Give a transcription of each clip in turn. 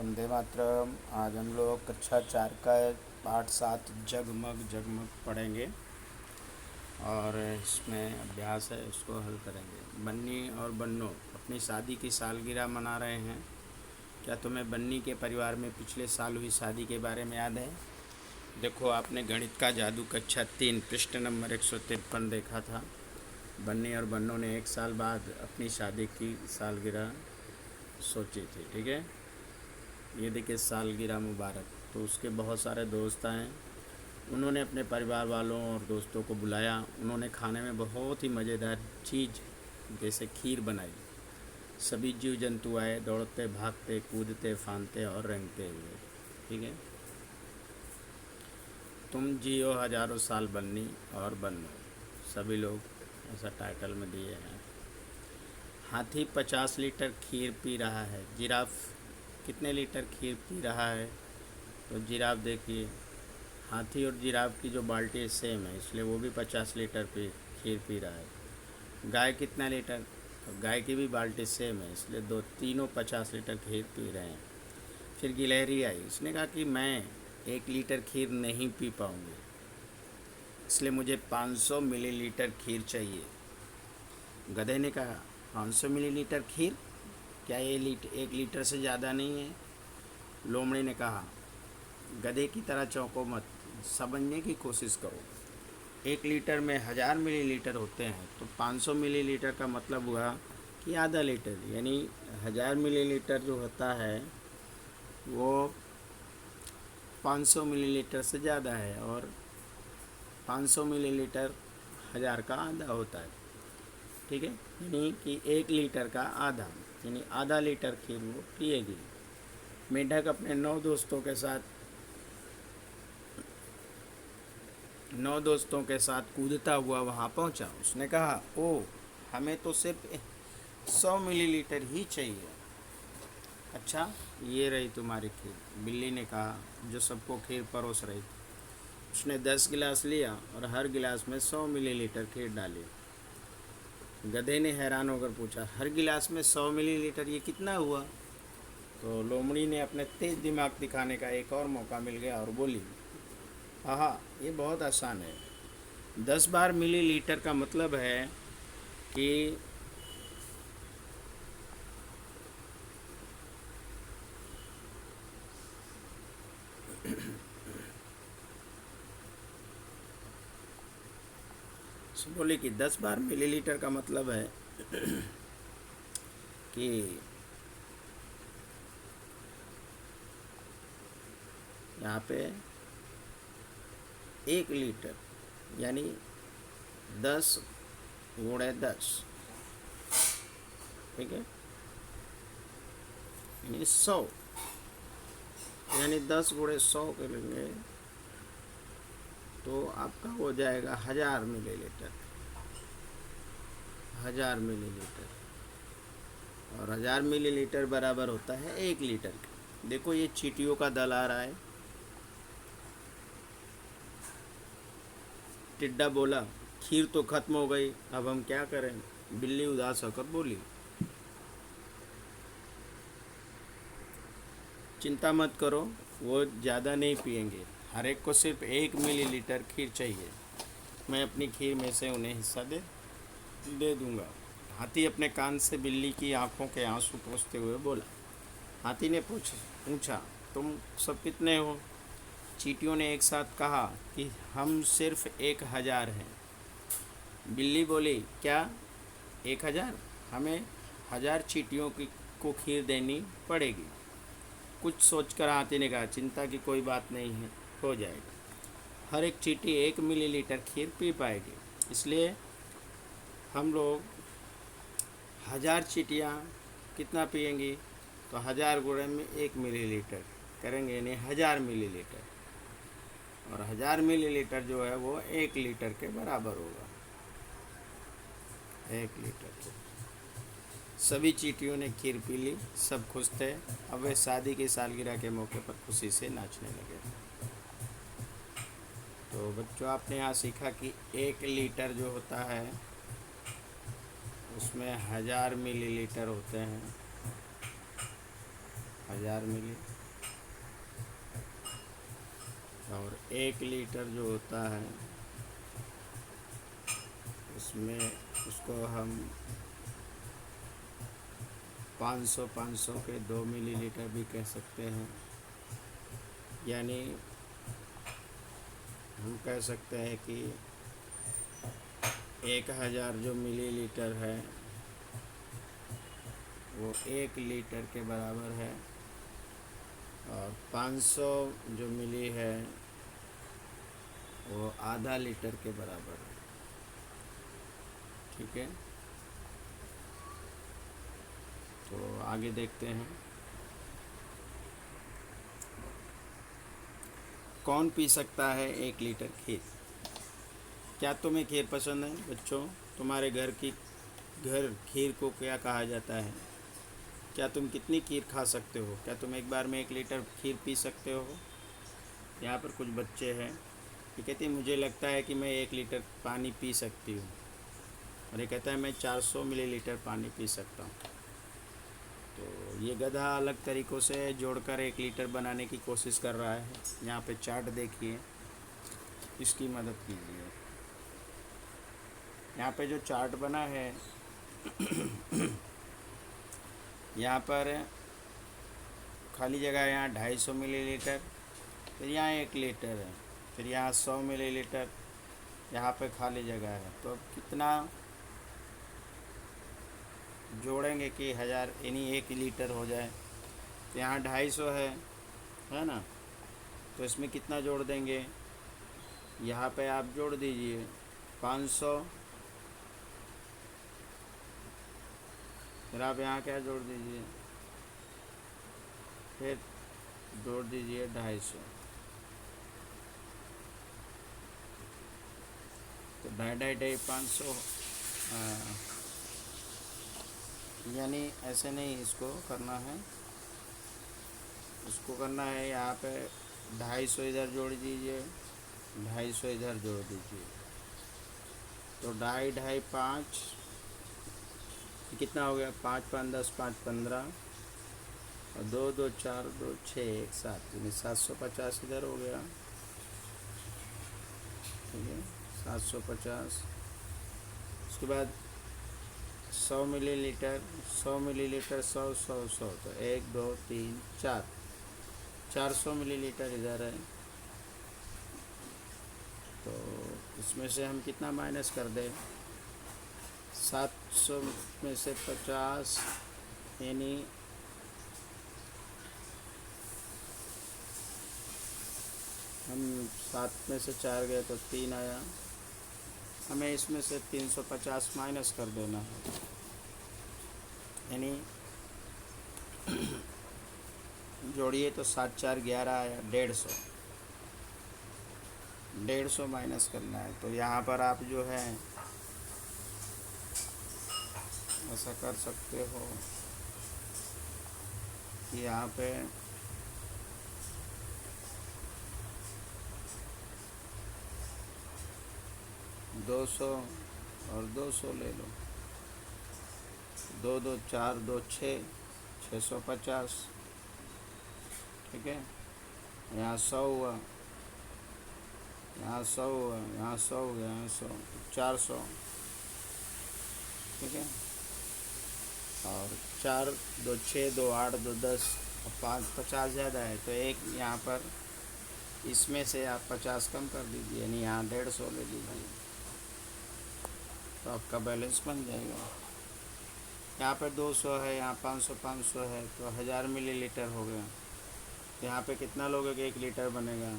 वंदे मातरम। आज हम लोग कक्षा 4 का पाठ 7 जगमग जगमग पढ़ेंगे और इसमें अभ्यास है, उसको हल करेंगे। बन्नी और बन्नों अपनी शादी की सालगिरह मना रहे हैं। क्या तुम्हें बन्नी के परिवार में पिछले साल हुई शादी के बारे में याद है? देखो, आपने गणित का जादू कक्षा 3 पृष्ठ नंबर 153 देखा था। बन्नी और बन्नों ने एक साल बाद अपनी शादी की सालगिरह सोची थी। ठीक है, ये देखिए, सालगिरह मुबारक। तो उसके बहुत सारे दोस्त हैं। उन्होंने अपने परिवार वालों और दोस्तों को बुलाया। उन्होंने खाने में बहुत ही मज़ेदार चीज़ जैसे खीर बनाई। सभी जीव जंतु आए, दौड़ते भागते कूदते फांदते और रेंगते हुए। ठीक है, तुम जियो हजारों साल बन्नी और बन्नो। सभी लोग ऐसा टाइटल में दिए हैं। हाथी 50 लीटर खीर पी रहा है। जिराफ कितने लीटर खीर पी रहा है? तो जिराफ देखिए, हाथी और जिराफ की जो बाल्टी सेम है, इसलिए वो भी 50 लीटर खीर पी रहा है। गाय कितना लीटर? तो गाय की भी बाल्टी सेम है, इसलिए तीनों 50 लीटर खीर पी रहे हैं। फिर गिलहरी आई, उसने कहा कि मैं 1 लीटर खीर नहीं पी पाऊँगी, इसलिए मुझे 500 मिलीलीटर खीर चाहिए। गधे ने कहा, 500 मिलीलीटर खीर? क्या ये 1 लीटर से ज़्यादा नहीं है? लोमड़ी ने कहा, गधे की तरह चौंको मत, समझने की कोशिश करो। 1 लीटर में 1000 मिलीलीटर होते हैं, तो 500 मिलीलीटर का मतलब हुआ कि आधा लीटर, यानी 1000 मिलीलीटर जो होता है वो 500 मिलीलीटर से ज़्यादा है, और 500 मिलीलीटर 1000 का आधा होता है। ठीक है, यानी कि 1 लीटर का आधा, यानी आधा लीटर खीर वो पिएगी। मेंढक अपने 9 दोस्तों के साथ कूदता हुआ वहाँ पहुँचा। उसने कहा, ओह, हमें तो सिर्फ 100 मिलीलीटर ही चाहिए। अच्छा, ये रही तुम्हारी खीर, बिल्ली ने कहा, जो सबको खीर परोस रही थी। उसने 10 गिलास लिया और हर गिलास में 100 मिलीलीटर खीर डाली। गधे ने हैरान होकर पूछा, हर गिलास में 100 मिलीलीटर, ये कितना हुआ? तो लोमड़ी ने अपने तेज दिमाग दिखाने का एक और मौका मिल गया और बोली, हाँ, ये बहुत आसान है। 10 बार मिलीलीटर का मतलब है कि बोले कि 10 बार मिलीलीटर का मतलब है कि यहाँ पे 1 लीटर यानी 10 गुणे 10, ठीक है, यानी 100, यानी 10 गुणे 100 करेंगे तो आपका हो जाएगा 1000 मिलीलीटर। 1000 मिलीलीटर, और 1000 मिलीलीटर बराबर होता है 1 लीटर का। देखो, ये चींटियों का दल आ रहा है। टिड्डा बोला, खीर तो खत्म हो गई, अब हम क्या करें? बिल्ली उदास होकर बोली, चिंता मत करो, वो ज़्यादा नहीं पिएंगे, हर एक को सिर्फ 1 मिलीलीटर खीर चाहिए। मैं अपनी खीर में से उन्हें हिस्सा दे दूंगा। हाथी अपने कान से बिल्ली की आंखों के आंसू पोंछते हुए बोला। हाथी ने पूछा, तुम सब कितने हो? चींटियों ने एक साथ कहा कि हम सिर्फ 1000 हैं। बिल्ली बोली, क्या 1000? हमें 1000 चींटियों को खीर देनी पड़ेगी। कुछ सोचकर हाथी ने कहा, चिंता की कोई बात नहीं है, हो जाएगा। हर एक चींटी 1 मिलीलीटर खीर पी पाएगी, इसलिए हम लोग 1000 चींटियाँ कितना पिएंगी? तो 1000 गुणे में 1 मिलीलीटर करेंगे, यानी 1000 मिलीलीटर, और 1000 मिलीलीटर जो है वो 1 लीटर के बराबर होगा। 1 लीटर। सभी चींटियों ने खीर पी ली, सब खुश थे। अब वे शादी की सालगिरह के मौके पर खुशी से नाचने लगे। तो बच्चों, आपने यहाँ सीखा कि 1 लीटर जो होता है उसमें 1000 मिलीलीटर होते हैं, 1000 मिली। और 1 लीटर जो होता है उसमें उसको हम 500 के 2 मिलीलीटर भी कह सकते हैं। यानी हम कह सकते हैं कि 1000 जो मिलीलीटर है वो 1 लीटर के बराबर है, और 500 जो मिली है वो आधा लीटर के बराबर है। ठीक है, तो आगे देखते हैं। कौन पी सकता है 1 लीटर खीर? क्या तुम्हें खीर पसंद है बच्चों? तुम्हारे घर खीर को क्या कहा जाता है? क्या तुम कितनी खीर खा सकते हो? क्या तुम एक बार में 1 लीटर खीर पी सकते हो? यहाँ पर कुछ बच्चे हैं, ये कहते हैं मुझे लगता है कि मैं 1 लीटर पानी पी सकती हूँ, और ये कहता है मैं 400 मिलीलीटर पानी पी सकता हूँ। तो ये गधा अलग तरीक़ों से जोड़कर 1 लीटर बनाने की कोशिश कर रहा है। यहाँ पे चार्ट देखिए, इसकी मदद कीजिए। यहाँ पे जो चार्ट बना है यहाँ पर खाली जगह है, यहाँ 250 मिलीलीटर, फिर यहाँ 1 लीटर है, फिर यहाँ 100 मिलीलीटर, यहाँ पे खाली जगह है। तो अब कितना जोड़ेंगे कि 1000 यानी 1 लीटर हो जाए? तो यहाँ 250 है ना, तो इसमें कितना जोड़ देंगे? यहाँ पे आप जोड़ दीजिए 500, फिर आप यहाँ क्या जोड़ दीजिए, फिर जोड़ दीजिए 250, तो 250 यानी ऐसे नहीं इसको करना है, इसको करना है यहाँ पे 250 इधर जोड़ दीजिए, 250 इधर जोड़ दीजिए, तो 2.5 5, कितना हो गया? 5 5 10, 5 15, और 2 2 4 2 6 1 7, यानी 750 इधर हो गया। ठीक है, 750। उसके बाद 100 मिलीलीटर, 100 मिलीलीटर, 100 100 100, तो 1 2 3 4, 400 मिलीलीटर इधर है। तो इसमें से हम कितना माइनस कर दें? 700 में से 50, यानी हम 7 में से 4 गए तो 3 आया, हमें इसमें से 350 माइनस कर देना है, यानी जोड़िए तो 7 4 11 आया, 150, 150 माइनस करना है। तो यहाँ पर आप जो है ऐसा कर सकते हो कि यहाँ पे 200 और 200 ले लो, 2 2 4 2 6, 650। ठीक है, यहाँ 100 हुआ, यहाँ 100 हुआ, यहाँ 100 हो गया, यहाँ 100, 400। ठीक है, और 4 2 6 2 8 2 10, और 5 50 ज़्यादा है, तो एक यहाँ पर इसमें से आप 50 कम कर दीजिए, यानी यहाँ 150 ले लीजिए, तो आपका बैलेंस बन जाएगा। यहाँ पर 200 है, यहाँ 500 500 है, तो 1000 मिलीलीटर हो गया। यहाँ पे कितना लोगे कि 1 लीटर बनेगा?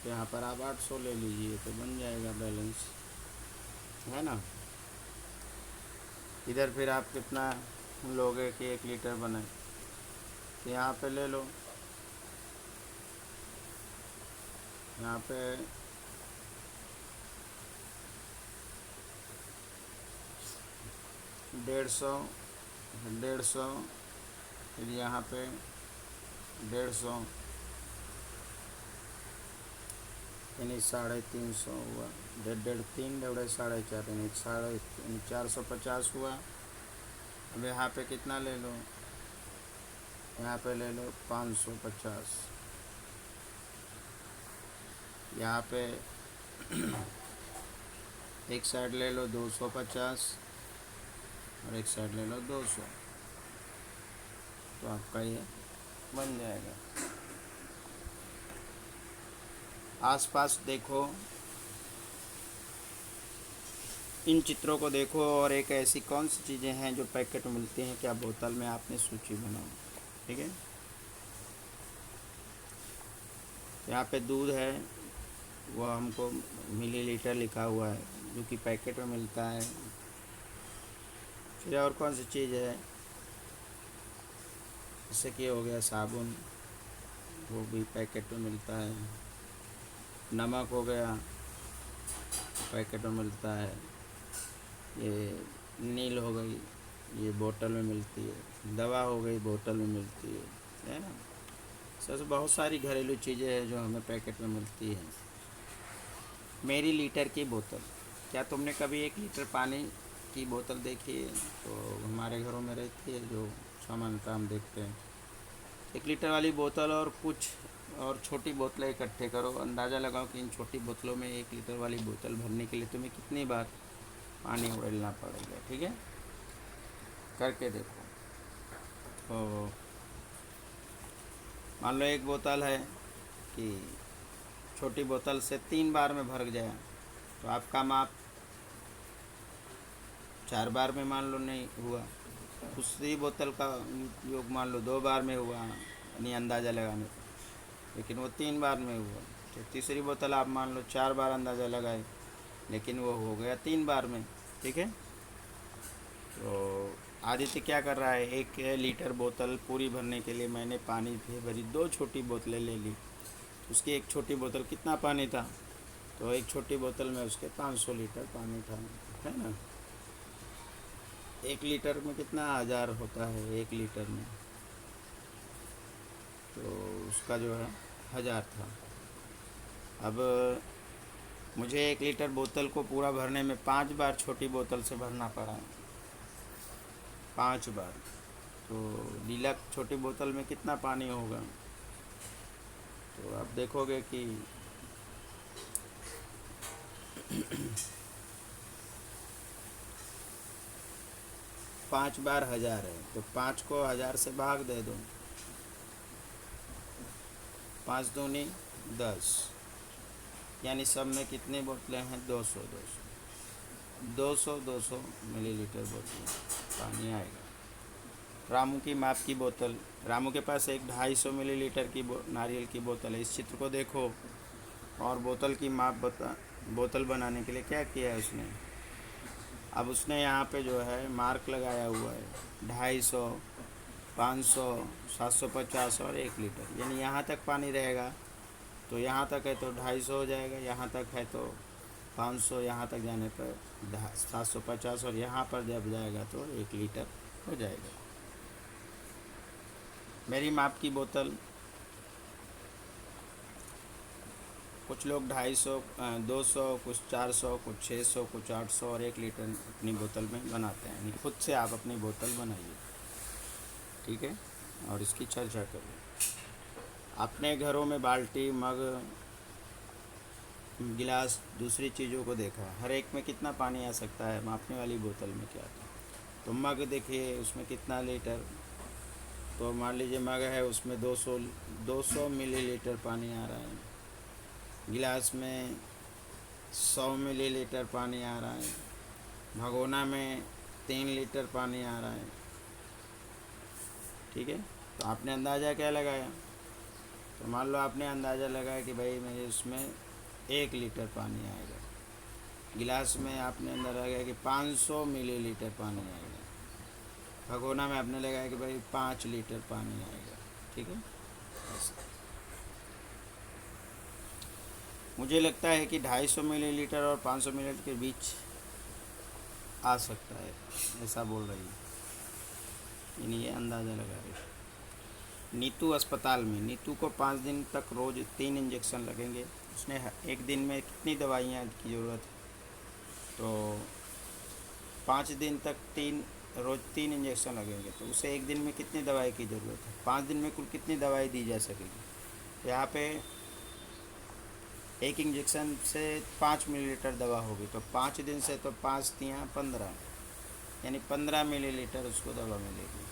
तो यहाँ पर आप 800 ले लीजिए, तो बन जाएगा बैलेंस, है ना। इधर फिर आप कितना लोगे कि 1 लीटर बने? तो यहाँ पे ले लो, यहाँ पे 150, 150, फिर यहाँ पे 150, यानी 350 हुआ, 1.5 3 डेढ़ 4.5, यानी 450 हुआ। अब यहाँ पे कितना ले लो? यहाँ पे ले लो 550, यहाँ पे एक साइड ले लो 250 और एक साइड ले लो 200, तो आपका ये बन जाएगा। आसपास देखो, इन चित्रों को देखो और एक ऐसी कौन सी चीज़ें हैं जो पैकेट में मिलती हैं क्या बोतल में, आपने सूची बनाओ। ठीक है, यहाँ पे दूध है, वो हमको मिलीलीटर लिखा हुआ है जो कि पैकेट में मिलता है। फिर और कौन सी चीज़ है, जैसे कि हो गया साबुन, वो भी पैकेट में मिलता है। नमक हो गया, पैकेट में मिलता है। ये नील हो गई, ये बोतल में मिलती है। दवा हो गई, बोतल में मिलती है ना। सच बहुत सारी घरेलू चीज़ें हैं जो हमें पैकेट में मिलती हैं। मेरी लीटर की बोतल, क्या तुमने कभी 1 लीटर पानी की बोतल देखी है? तो हमारे घरों में रहती है, जो सामान्यतः हम देखते हैं। 1 लीटर वाली बोतल और कुछ और छोटी बोतलें इकट्ठे करो, अंदाज़ा लगाओ कि इन छोटी बोतलों में 1 लीटर वाली बोतल भरने के लिए तुम्हें कितनी बार पानी उड़ेलना पड़ेगा। ठीक है, करके देखो। तो मान लो एक बोतल है कि छोटी बोतल से 3 बार में भर जाए, तो आपका माप 4 बार में मान लो नहीं हुआ। दूसरी बोतल का योग मान लो 2 बार में हुआ, यानी अंदाज़ा लगाने का, लेकिन वो 3 बार में हुआ। तो तीसरी बोतल आप मान लो 4 बार अंदाज़ा लगाए, लेकिन वो हो गया 3 बार में। ठीक है, तो आदित्य क्या कर रहा है, 1 लीटर बोतल पूरी भरने के लिए मैंने पानी से भरी 2 छोटी बोतलें ले ली। उसकी एक छोटी बोतल कितना पानी था, तो एक छोटी बोतल में उसके 500 लीटर पानी था, है ना। 1 लीटर में कितना 1000 होता है 1 लीटर में, तो उसका जो है 1000 था। अब मुझे 1 लीटर बोतल को पूरा भरने में 5 बार छोटी बोतल से भरना पड़ा, 5 बार। तो नीला छोटी बोतल में कितना पानी होगा, तो आप देखोगे कि 5 बार 1000 है, तो 5 को 1000 से भाग दे दो, 5 दूनी 10, यानी सब में कितनी बोतलें हैं, 200 मिलीलीटर बोतल पानी आएगा। रामू की माप की बोतल, रामू के पास एक 250 मिलीलीटर की नारियल की बोतल है। इस चित्र को देखो और बोतल की माप बोतल बनाने के लिए क्या किया है उसने। अब उसने यहाँ पे जो है मार्क लगाया हुआ है 250, 500, 750 और 1 लीटर, यानी यहाँ तक पानी रहेगा। तो यहाँ तक है तो 250 हो जाएगा, यहाँ तक है तो 500, यहाँ तक जाने पर 750 और यहाँ पर जब जाएगा तो 1 लीटर हो जाएगा। मेरी माप की बोतल, कुछ लोग 250, 200, कुछ 400, कुछ 600, कुछ 800 और 1 लीटर अपनी बोतल में बनाते हैं। यानी खुद से आप अपनी बोतल बनाइए। ठीक है, और इसकी चर्चा करिए। अपने घरों में बाल्टी, मग, गिलास, दूसरी चीज़ों को देखा, हर एक में कितना पानी आ सकता है, मापने वाली बोतल में क्या था। तो मग देखिए उसमें कितना लीटर, तो मान लीजिए मग है उसमें 200 मिलीलीटर पानी आ रहा है। गिलास में 100 मिलीलीटर पानी आ रहा है। भगोना में 3 लीटर पानी आ रहा है। ठीक है, तो आपने अंदाज़ा क्या लगाया, तो मान लो आपने अंदाज़ा लगाया कि भाई मेरे उसमें 1 लीटर पानी आएगा। गिलास में आपने अंदाज़ा लगाया कि 500 मिलीलीटर पानी आएगा। भगोना में आपने लगाया कि भाई 5 लीटर पानी आएगा। ठीक है, मुझे लगता है कि 250 मिलीलीटर और 500 मिलीलीटर के बीच आ सकता है, ऐसा बोल रही है, यानी ये अंदाज़ा लगा रही है। नीतू अस्पताल में, नीतू को 5 दिन तक रोज़ 3 इंजेक्शन लगेंगे। उसने एक दिन में कितनी दवाइयाँ की ज़रूरत है, तो 5 दिन तक 3 रोज़ 3 इंजेक्शन लगेंगे, तो उसे एक दिन में कितनी दवाई की ज़रूरत है, 5 दिन में कुल कितनी दवाई दी जा सकेगी। यहाँ पे एक इंजेक्शन से 5 मिलीलीटर दवा होगी, तो 5 दिन से तो 5 तियाँ 15, यानी 15 मिलीलीटर उसको दवा मिलेगी।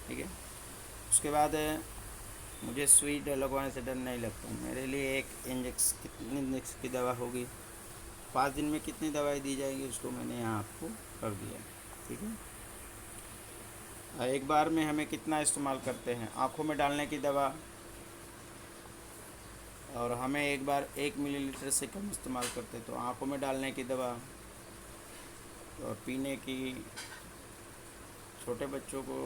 ठीक है। उसके बाद मुझे सुई लगवाने से डर नहीं लगता, मेरे लिए एक इंजेक्शन कितने इंजेक्शन की दवा होगी, 5 दिन में कितनी दवाई दी जाएगी, उसको मैंने यहाँ आपको कर दिया। ठीक है। एक बार में हमें कितना इस्तेमाल करते हैं, आँखों में डालने की दवा, और हमें एक बार 1 मिलीलीटर से कम इस्तेमाल करते, तो आँखों में डालने की दवा और पीने की, छोटे बच्चों को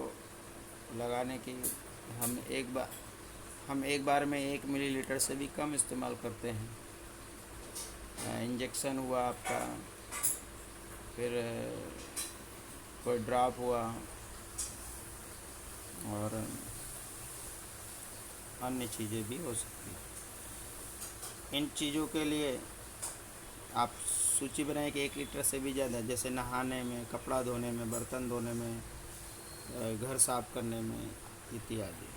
लगाने की, हम एक बार में 1 मिलीलीटर से भी कम इस्तेमाल करते हैं। इंजेक्शन हुआ आपका, फिर कोई ड्रॉप हुआ, और अन्य चीज़ें भी हो सकती हैं। इन चीज़ों के लिए आप सूची बनाएं कि 1 लीटर से भी ज़्यादा, जैसे नहाने में, कपड़ा धोने में, बर्तन धोने में, घर साफ़ करने में इत्यादि।